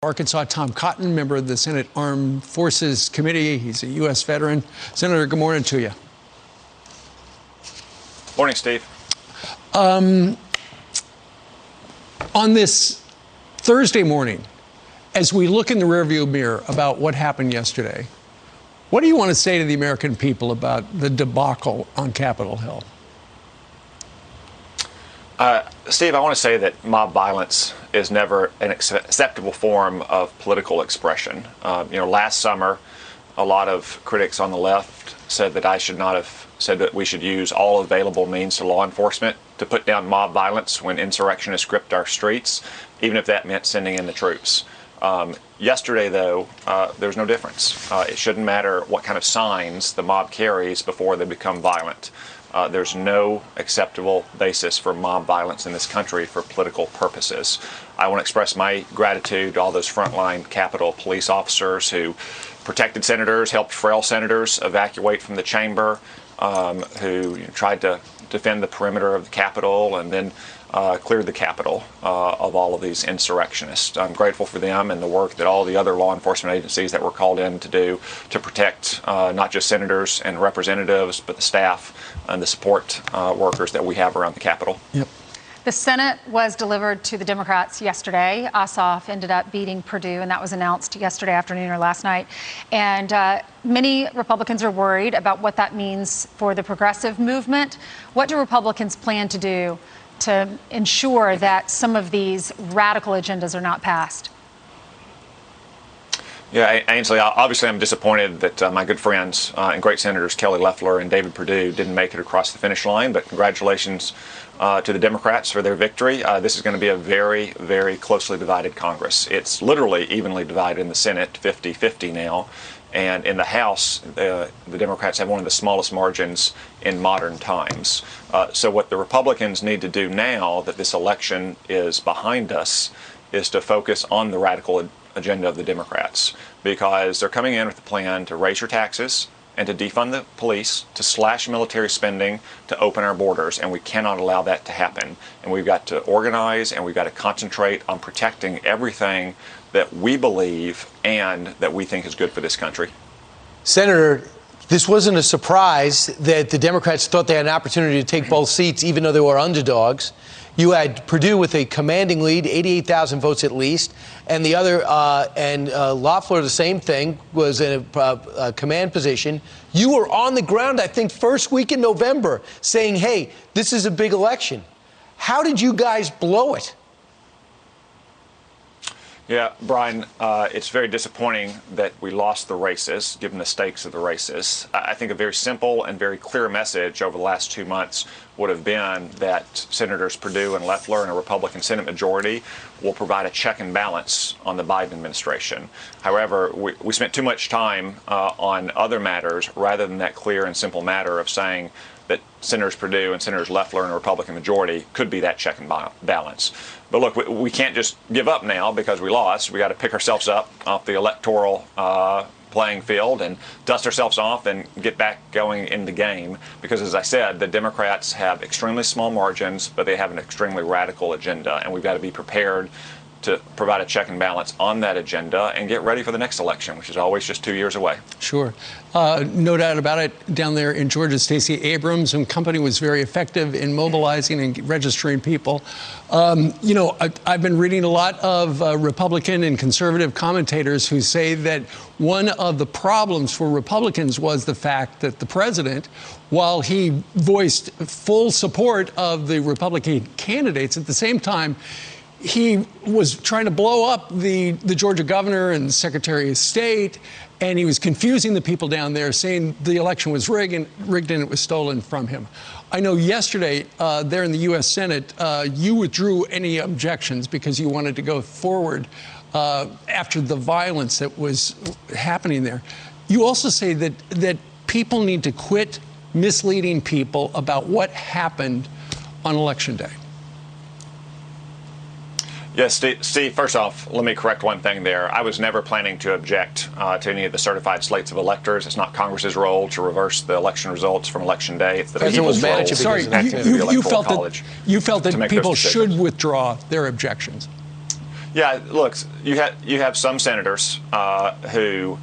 Arkansas, Tom Cotton, member of the Senate Armed Forces Committee. He's a U.S. veteran. Senator, good morning to you. Morning, Steve. On this Thursday morning, as we look in the rearview mirror about what happened yesterday, what do you want to say to the American people about the debacle on Capitol Hill? Steve, I want to say that mob violence is never an acceptable form of political expression. Last summer, a lot of critics on the left said that I should not have said that we should use all available means to law enforcement to put down mob violence when insurrectionists gripped our streets, even if that meant sending in the troops. Yesterday, though, there's no difference. It shouldn't matter what kind of signs the mob carries before they become violent. There's no acceptable basis for mob violence in this country for political purposes. I want to express my gratitude to all those frontline Capitol police officers who protected senators, helped frail senators evacuate from the chamber, who tried to defend the perimeter of the Capitol and then cleared the Capitol of all of these insurrectionists. I'm grateful for them and the work that all the other law enforcement agencies that were called in to do to protect not just senators and representatives, but the staff and the support workers that we have around the Capitol. Yep. The Senate was delivered to the Democrats yesterday. Ossoff ended up beating Perdue, and that was announced yesterday afternoon or last night. And many Republicans are worried about what that means for the progressive movement. What do Republicans plan to do to ensure that some of these radical agendas are not passed? Yeah, Ainsley, obviously I'm disappointed that my good friends and great senators Kelly Loeffler and David Perdue didn't make it across the finish line, but congratulations to the Democrats for their victory. This is going to be a very, very closely divided Congress. It's literally evenly divided in the Senate, 50-50 now. And in the House, the Democrats have one of the smallest margins in modern times. So what the Republicans need to do now that this election is behind us is to focus on the radical agenda of the Democrats, because they're coming in with a plan to raise your taxes and to defund the police, to slash military spending, to open our borders, and we cannot allow that to happen. And we've got to organize and we've got to concentrate on protecting everything that we believe and that we think is good for this country. Senator, this wasn't a surprise that the Democrats thought they had an opportunity to take both seats, even though they were underdogs. You had Perdue with a commanding lead, 88,000 votes at least, and the other, Loeffler, the same thing, was in a command position. You were on the ground, I think, first week in November, saying, hey, this is a big election. How did you guys blow it? Yeah, Brian, it's very disappointing that we lost the races, given the stakes of the races. I think a very simple and very clear message over the last 2 months would have been that Senators Perdue and Loeffler and a Republican Senate majority will provide a check and balance on the Biden administration. However, we spent too much time on other matters rather than that clear and simple matter of saying that Senators Perdue and Senators Loeffler and a Republican majority could be that check and balance. But look, we can't just give up now because we lost. We got to pick ourselves up off the electoral playing field and dust ourselves off and get back going in the game. Because as I said, the Democrats have extremely small margins, but they have an extremely radical agenda. And we've got to be prepared to provide a check and balance on that agenda and get ready for the next election, which is always just 2 years away. Sure. No doubt about it. Down there in Georgia, Stacey Abrams and company was very effective in mobilizing and registering people. I've been reading a lot of Republican and conservative commentators who say that one of the problems for Republicans was the fact that the president, while he voiced full support of the Republican candidates, at the same time, he was trying to blow up the Georgia governor and Secretary of State, and he was confusing the people down there, saying the election was rigged and it was stolen from him. I know yesterday there in the U.S. Senate, you withdrew any objections because you wanted to go forward after the violence that was happening there. You also say that people need to quit misleading people about what happened on Election Day. Yes, Steve, first off, let me correct one thing there. I was never planning to object to any of the certified slates of electors. It's not Congress's role to reverse the election results from Election Day. It's the people's role. Sorry, you felt that people should withdraw their objections. Yeah, look, you have some senators who,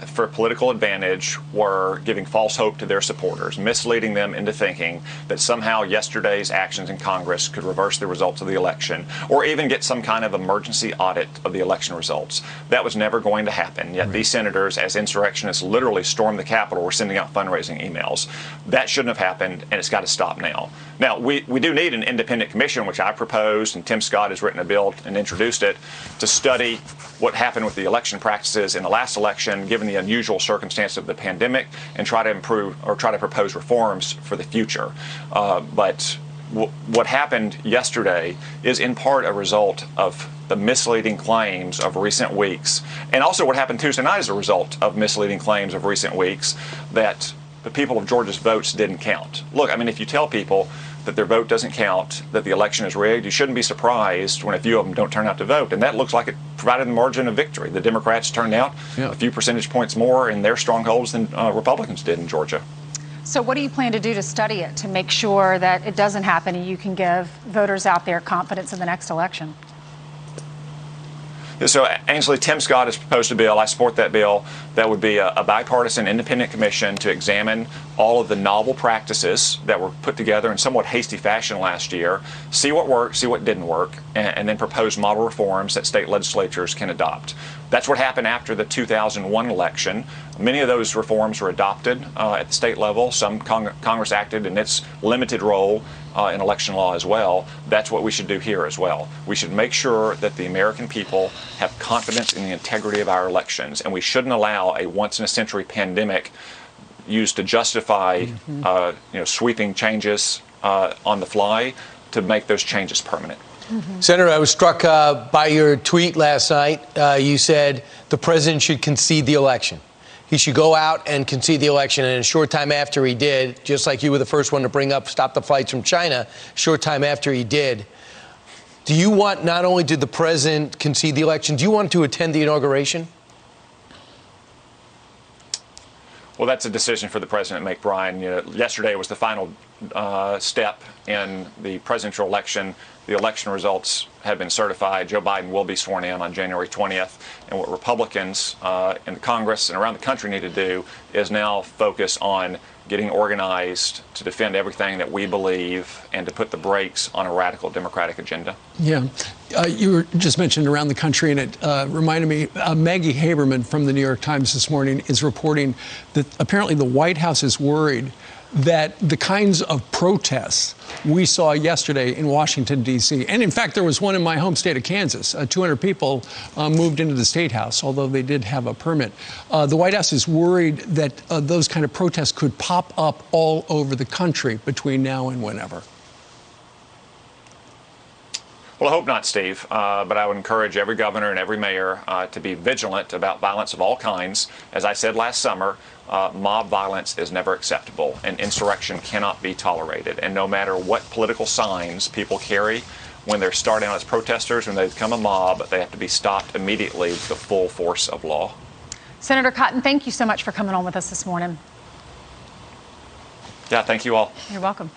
for political advantage, were giving false hope to their supporters, misleading them into thinking that somehow yesterday's actions in Congress could reverse the results of the election, or even get some kind of emergency audit of the election results. That was never going to happen. Yet these senators, as insurrectionists, literally stormed the Capitol, were sending out fundraising emails. That shouldn't have happened, and it's got to stop now. Now, we do need an independent commission, which I proposed, and Tim Scott has written a bill and introduced it, to study what happened with the election practices in the last election, given the unusual circumstance of the pandemic, and try to improve or try to propose reforms for the future. But what happened yesterday is in part a result of the misleading claims of recent weeks, and also what happened Tuesday night is a result of misleading claims of recent weeks that the people of Georgia's votes didn't count. Look, I mean, if you tell people that their vote doesn't count, that the election is rigged, you shouldn't be surprised when a few of them don't turn out to vote. And that looks like it provided the margin of victory. The Democrats turned out a few percentage points more in their strongholds than Republicans did in Georgia. So what do you plan to do to study it, to make sure that it doesn't happen and you can give voters out there confidence in the next election? So, Ainsley, Tim Scott has proposed a bill. I support that bill. That would be a bipartisan independent commission to examine all of the novel practices that were put together in somewhat hasty fashion last year, see what worked, see what didn't work, and then propose model reforms that state legislatures can adopt. That's what happened after the 2001 election. Many of those reforms were adopted at the state level. Some Congress acted in its limited role in election law as well. That's what we should do here as well. We should make sure that the American people have confidence in the integrity of our elections, and we shouldn't allow a once-in-a-century pandemic used to justify sweeping changes on the fly to make those changes permanent. Senator, I was struck by your tweet last night. You said the president should concede the election. He should go out and concede the election. And a short time after he did, just like you were the first one to bring up stop the flights from China, short time after he did, do you want, not only did the president concede the election, do you want to attend the inauguration? Well, that's a decision for the president to make, Brian. Yesterday was the final step in the presidential election. The election results have been certified. Joe Biden will be sworn in on January 20th. And what Republicans in the Congress and around the country need to do is now focus on getting organized to defend everything that we believe and to put the brakes on a radical Democratic agenda. Yeah. You were just mentioned around the country, and it reminded me, Maggie Haberman from the New York Times this morning is reporting that apparently the White House is worried that the kinds of protests we saw yesterday in Washington, D.C., and in fact, there was one in my home state of Kansas. 200 people moved into the State House, although they did have a permit. The White House is worried that those kind of protests could pop up all over the country between now and whenever. Well, I hope not, Steve, but I would encourage every governor and every mayor to be vigilant about violence of all kinds. As I said last summer, mob violence is never acceptable, and insurrection cannot be tolerated. And no matter what political signs people carry when they're starting out as protesters, when they become a mob, they have to be stopped immediately with the full force of law. Senator Cotton, thank you so much for coming on with us this morning. Yeah, thank you all. You're welcome.